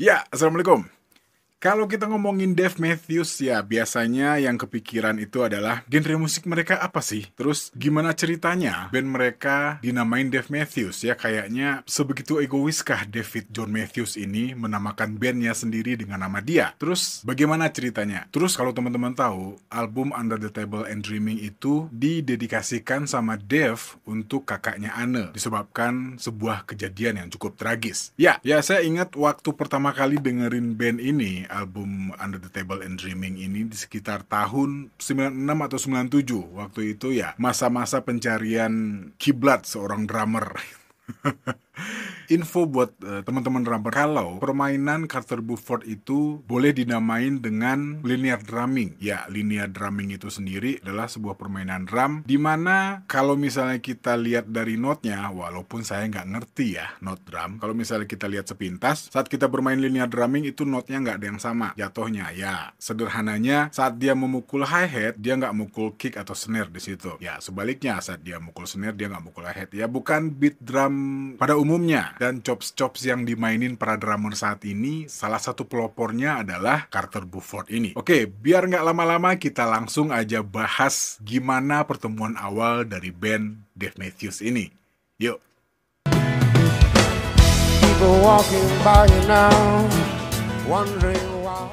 Ya, Assalamualaikum. Kalau kita ngomongin Dave Matthews ya biasanya yang kepikiran itu adalah genre musik mereka apa sih? Terus gimana ceritanya band mereka dinamain Dave Matthews ya? Kayaknya sebegitu egoiskah David John Matthews ini menamakan bandnya sendiri dengan nama dia? Terus bagaimana ceritanya? Terus kalau teman-teman tahu, album Under the Table and Dreaming itu didedikasikan sama Dave untuk kakaknya Anne disebabkan sebuah kejadian yang cukup tragis. Ya saya ingat waktu pertama kali dengerin band ini, album Under the Table and Dreaming ini di sekitar tahun 96 atau 97. Waktu itu ya masa-masa pencarian kiblat seorang drummer. Info buat teman-teman drummer, kalau permainan Carter Buford itu boleh dinamain dengan linear drumming. Ya, linear drumming itu sendiri adalah sebuah permainan drum di mana kalau misalnya kita lihat dari notnya, walaupun saya nggak ngerti ya not drum, kalau misalnya kita lihat sepintas, saat kita bermain linear drumming itu notnya nggak ada yang sama jatuhnya. Ya, sederhananya saat dia memukul hi-hat, dia nggak mukul kick atau snare di situ. Ya, sebaliknya saat dia mukul snare, dia nggak mukul hi-hat. Ya, bukan beat drum pada umumnya. Dan chops-chops yang dimainin para drummer saat ini, salah satu pelopornya adalah Carter Buford ini. Oke, biar nggak lama-lama kita langsung aja bahas gimana pertemuan awal dari band Dave Matthews ini. Yuk. People walking by you now, wondering why.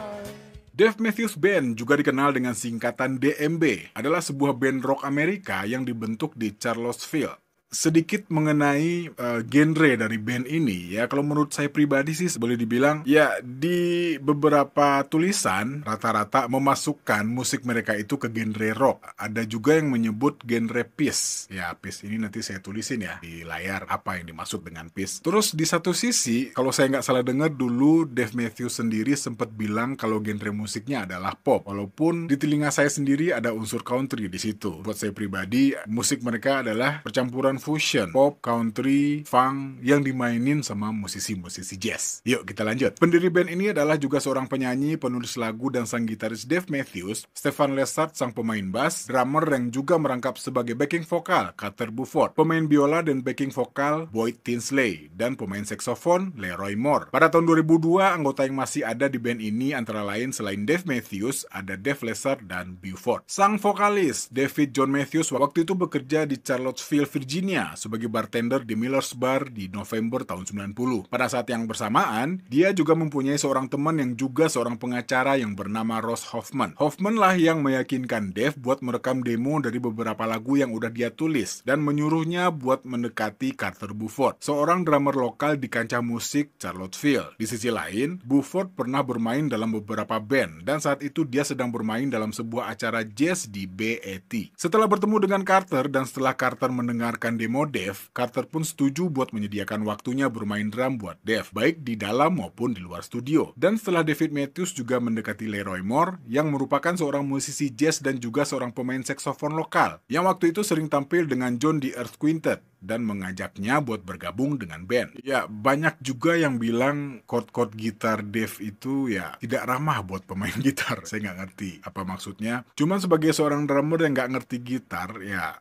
Dave Matthews Band, juga dikenal dengan singkatan DMB, adalah sebuah band rock Amerika yang dibentuk di Charlottesville. Sedikit mengenai genre dari band ini ya, kalau menurut saya pribadi sih boleh dibilang ya di beberapa tulisan rata-rata memasukkan musik mereka itu ke genre rock. Ada juga yang menyebut genre peace. Ya, peace ini nanti saya tulisin ya di layar apa yang dimaksud dengan peace. Terus di satu sisi, kalau saya nggak salah dengar dulu Dave Matthews sendiri sempat bilang kalau genre musiknya adalah pop. Walaupun di telinga saya sendiri ada unsur country di situ. Buat saya pribadi, musik mereka adalah percampuran fusion, pop, country, funk yang dimainin sama musisi-musisi jazz. Yuk kita lanjut. Pendiri band ini adalah juga seorang penyanyi, penulis lagu, dan sang gitaris Dave Matthews, Stefan Lessard sang pemain bass, drummer yang juga merangkap sebagai backing vokal Carter Buford, pemain biola dan backing vokal Boyd Tinsley, dan pemain saksofon Leroy Moore. Pada tahun 2002, anggota yang masih ada di band ini antara lain selain Dave Matthews, ada Dave Lessard dan Buford. Sang vokalis David John Matthews waktu itu bekerja di Charlottesville, Virginia sebagai bartender di Miller's Bar di November tahun 90. Pada saat yang bersamaan, dia juga mempunyai seorang teman yang juga seorang pengacara yang bernama Ross Hoffman. Hoffman lah yang meyakinkan Dave buat merekam demo dari beberapa lagu yang udah dia tulis dan menyuruhnya buat mendekati Carter Buford, seorang drummer lokal di kancah musik Charlottesville. Di sisi lain, Buford pernah bermain dalam beberapa band dan saat itu dia sedang bermain dalam sebuah acara jazz di BET. Setelah bertemu dengan Carter dan setelah Carter mendengarkan demo Dave, Carter pun setuju buat menyediakan waktunya bermain drum buat Dave, baik di dalam maupun di luar studio. Dan setelah David Matthews juga mendekati Leroy Moore, yang merupakan seorang musisi jazz dan juga seorang pemain saksofon lokal, yang waktu itu sering tampil dengan John the Earth Quintet, dan mengajaknya buat bergabung dengan band. Ya, banyak juga yang bilang chord-chord gitar Dave itu ya tidak ramah buat pemain gitar. Saya nggak ngerti apa maksudnya. Cuman sebagai seorang drummer yang nggak ngerti gitar, ya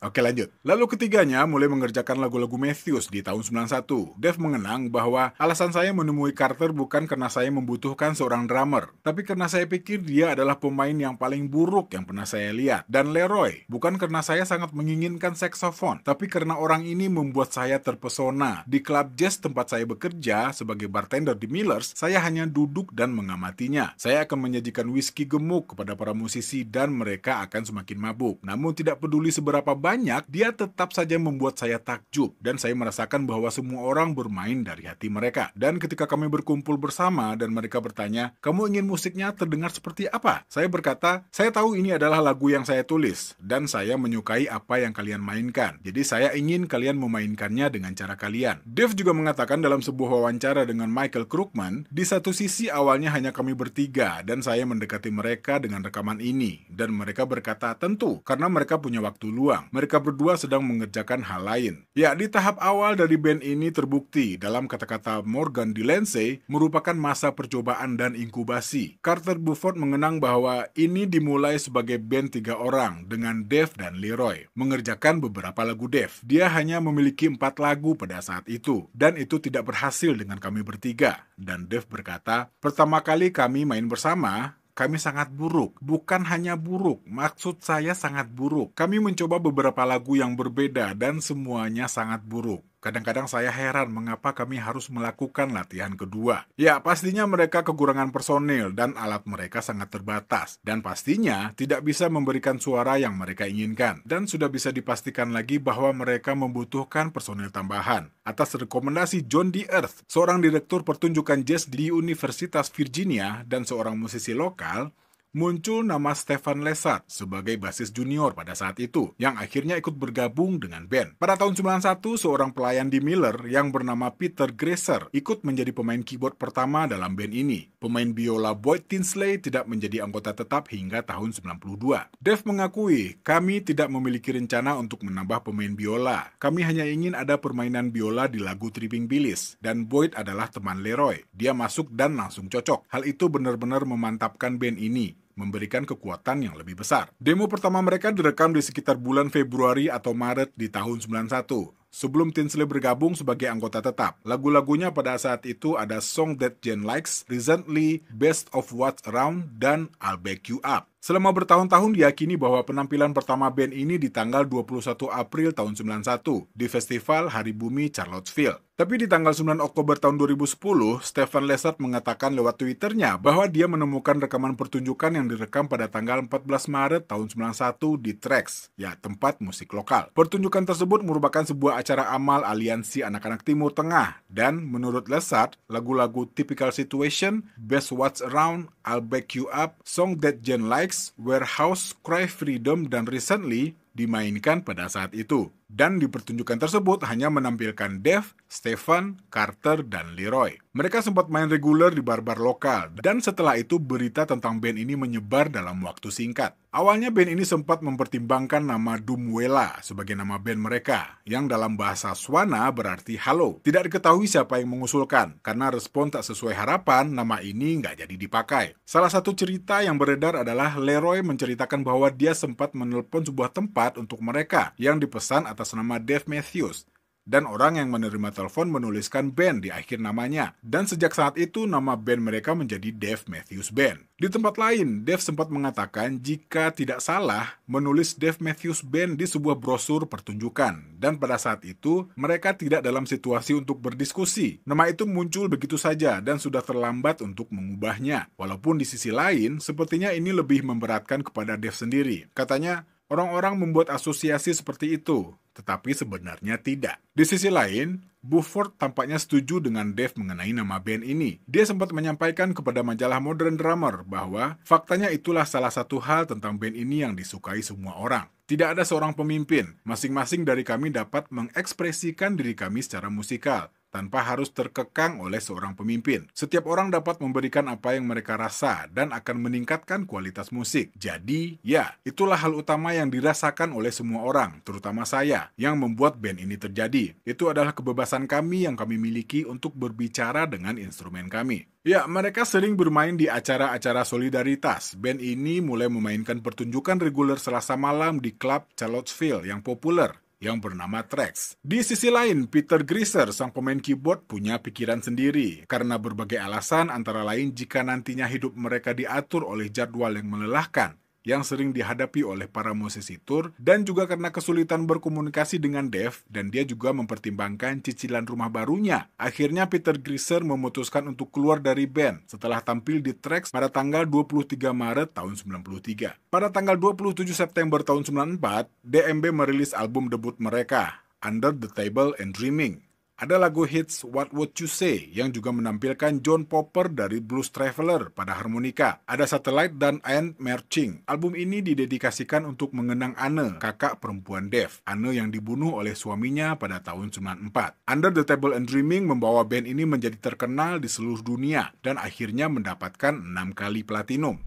oke lanjut. Lalu ketiganya mulai mengerjakan lagu-lagu Matthews di tahun 91. Dave mengenang bahwa alasan saya menemui Carter bukan karena saya membutuhkan seorang drummer, tapi karena saya pikir dia adalah pemain yang paling buruk yang pernah saya lihat. Dan Leroy, bukan karena saya sangat menginginkan saksofon, tapi karena orang ini membuat saya terpesona. Di klub jazz tempat saya bekerja sebagai bartender di Miller's, saya hanya duduk dan mengamatinya. Saya akan menyajikan whisky gemuk kepada para musisi dan mereka akan semakin mabuk. Namun tidak peduli seberapa banyak, dia tetap saja membuat saya takjub dan saya merasakan bahwa semua orang bermain dari hati mereka. Dan ketika kami berkumpul bersama dan mereka bertanya, "Kamu ingin musiknya terdengar seperti apa?" Saya berkata, "Saya tahu ini adalah lagu yang saya tulis dan saya menyukai apa yang kalian mainkan. Jadi saya ingin kalian memainkannya dengan cara kalian." Dave juga mengatakan dalam sebuah wawancara dengan Michael Krugman, di satu sisi awalnya hanya kami bertiga dan saya mendekati mereka dengan rekaman ini dan mereka berkata tentu karena mereka punya waktu luang. mereka berdua sedang mengerjakan hal lain. Ya, di tahap awal dari band ini terbukti dalam kata-kata Morgan Delancey merupakan masa percobaan dan inkubasi. Carter Beauford mengenang bahwa ini dimulai sebagai band 3 orang dengan Dave dan Leroy mengerjakan beberapa lagu Dave. Dia hanya memiliki 4 lagu pada saat itu dan itu tidak berhasil dengan kami bertiga. Dan Dave berkata, pertama kali kami main bersama, kami sangat buruk. Bukan hanya buruk, maksud saya sangat buruk. Kami mencoba beberapa lagu yang berbeda dan semuanya sangat buruk. Kadang-kadang saya heran mengapa kami harus melakukan latihan kedua. Ya, pastinya mereka kekurangan personil dan alat mereka sangat terbatas. Dan pastinya tidak bisa memberikan suara yang mereka inginkan. Dan sudah bisa dipastikan lagi bahwa mereka membutuhkan personil tambahan. Atas rekomendasi John D. Earth, seorang direktur pertunjukan jazz di Universitas Virginia dan seorang musisi lokal, muncul nama Stefan Lessard sebagai basis junior pada saat itu, yang akhirnya ikut bergabung dengan band. Pada tahun 91, seorang pelayan di Miller yang bernama Peter Graser ikut menjadi pemain keyboard pertama dalam band ini. Pemain biola Boyd Tinsley tidak menjadi anggota tetap hingga tahun 92. Dave mengakui, kami tidak memiliki rencana untuk menambah pemain biola. Kami hanya ingin ada permainan biola di lagu Tripping Billies, dan Boyd adalah teman Leroy. Dia masuk dan langsung cocok. Hal itu benar-benar memantapkan band ini, memberikan kekuatan yang lebih besar. Demo pertama mereka direkam di sekitar bulan Februari atau Maret di tahun 91. Sebelum Tinsley bergabung sebagai anggota tetap. Lagu-lagunya pada saat itu ada Song That Jane Likes, Recently, Best of What's Around, dan I'll Back You Up. Selama bertahun-tahun diyakini bahwa penampilan pertama band ini di tanggal 21 April tahun 91 di Festival Hari Bumi Charlottesville. Tapi di tanggal 9 Oktober tahun 2010, Stefan Lessard mengatakan lewat Twitternya bahwa dia menemukan rekaman pertunjukan yang direkam pada tanggal 14 Maret tahun 91 di Trax, ya tempat musik lokal. Pertunjukan tersebut merupakan sebuah acara amal aliansi anak-anak Timur Tengah, dan menurut Lessard, lagu-lagu Typical Situation, Best What's Around, I'll Back You Up, Song That Jane Likes, Warehouse, Cry Freedom, dan Recently dimainkan pada saat itu. Dan di pertunjukan tersebut hanya menampilkan Dave, Stefan, Carter, dan Leroy. Mereka sempat main reguler di bar-bar lokal, dan setelah itu berita tentang band ini menyebar dalam waktu singkat. Awalnya band ini sempat mempertimbangkan nama Dumwela sebagai nama band mereka, yang dalam bahasa Swana berarti halo. Tidak diketahui siapa yang mengusulkan, karena respon tak sesuai harapan, nama ini nggak jadi dipakai. Salah satu cerita yang beredar adalah Leroy menceritakan bahwa dia sempat menelpon sebuah tempat untuk mereka, yang dipesan atas nama Dave Matthews. Dan orang yang menerima telepon menuliskan band di akhir namanya. Dan sejak saat itu nama band mereka menjadi Dave Matthews Band. Di tempat lain, Dave sempat mengatakan jika tidak salah menulis Dave Matthews Band di sebuah brosur pertunjukan. Dan pada saat itu mereka tidak dalam situasi untuk berdiskusi. Nama itu muncul begitu saja dan sudah terlambat untuk mengubahnya. Walaupun di sisi lain, sepertinya ini lebih memberatkan kepada Dave sendiri. Katanya, orang-orang membuat asosiasi seperti itu, tetapi sebenarnya tidak. Di sisi lain, Beauford tampaknya setuju dengan Dave mengenai nama band ini. Dia sempat menyampaikan kepada majalah Modern Drummer bahwa faktanya itulah salah satu hal tentang band ini yang disukai semua orang. Tidak ada seorang pemimpin, masing-masing dari kami dapat mengekspresikan diri kami secara musikal, tanpa harus terkekang oleh seorang pemimpin. Setiap orang dapat memberikan apa yang mereka rasa dan akan meningkatkan kualitas musik. Jadi, ya, itulah hal utama yang dirasakan oleh semua orang, terutama saya, yang membuat band ini terjadi. Itu adalah kebebasan kami yang kami miliki untuk berbicara dengan instrumen kami. Ya, mereka sering bermain di acara-acara solidaritas. Band ini mulai memainkan pertunjukan reguler Selasa malam di klub Charlottesville yang populer, yang bernama Trax. Di sisi lain, Peter Graser, sang pemain keyboard, punya pikiran sendiri. Karena berbagai alasan, antara lain jika nantinya hidup mereka diatur oleh jadwal yang melelahkan, yang sering dihadapi oleh para musisi tour, dan juga karena kesulitan berkomunikasi dengan Dave, dan dia juga mempertimbangkan cicilan rumah barunya. Akhirnya Peter Graser memutuskan untuk keluar dari band setelah tampil di Trax pada tanggal 23 Maret tahun 93. Pada tanggal 27 September tahun 94, DMB merilis album debut mereka, Under the Table and Dreaming. Ada lagu hits What Would You Say yang juga menampilkan John Popper dari Blues Traveler pada harmonika. Ada Satellite dan And Marching. Album ini didedikasikan untuk mengenang Anne, kakak perempuan Dave. Anne yang dibunuh oleh suaminya pada tahun 94. Under the Table and Dreaming membawa band ini menjadi terkenal di seluruh dunia dan akhirnya mendapatkan 6 kali platinum.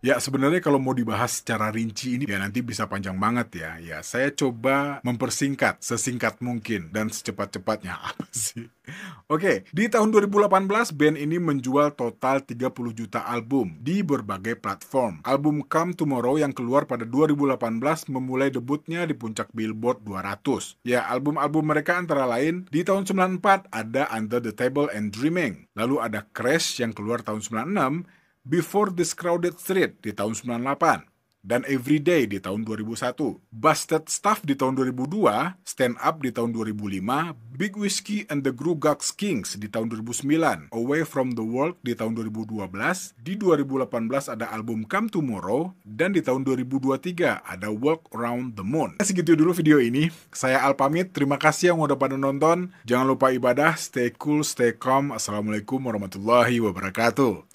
Ya, sebenarnya kalau mau dibahas secara rinci ini ya nanti bisa panjang banget ya. Ya, saya coba mempersingkat sesingkat mungkin dan secepat-cepatnya. Apa sih? Oke, di tahun 2018 band ini menjual total 30 juta album di berbagai platform. Album Come Tomorrow yang keluar pada 2018 memulai debutnya di puncak Billboard 200. Ya, album-album mereka antara lain di tahun 94 ada Under the Table and Dreaming. Lalu ada Crash yang keluar tahun 96, Before This Crowded Street di tahun 98, dan Everyday di tahun 2001, Busted Stuff di tahun 2002, Stand Up di tahun 2005, Big Whiskey and the Grugax Kings di tahun 2009, Away From the World di tahun 2012, di 2018 ada album Come Tomorrow, dan di tahun 2023 ada Walk Around the Moon. Segitu dulu video ini, saya Al pamit, terima kasih yang udah pada nonton, jangan lupa ibadah, stay cool, stay calm, assalamualaikum warahmatullahi wabarakatuh.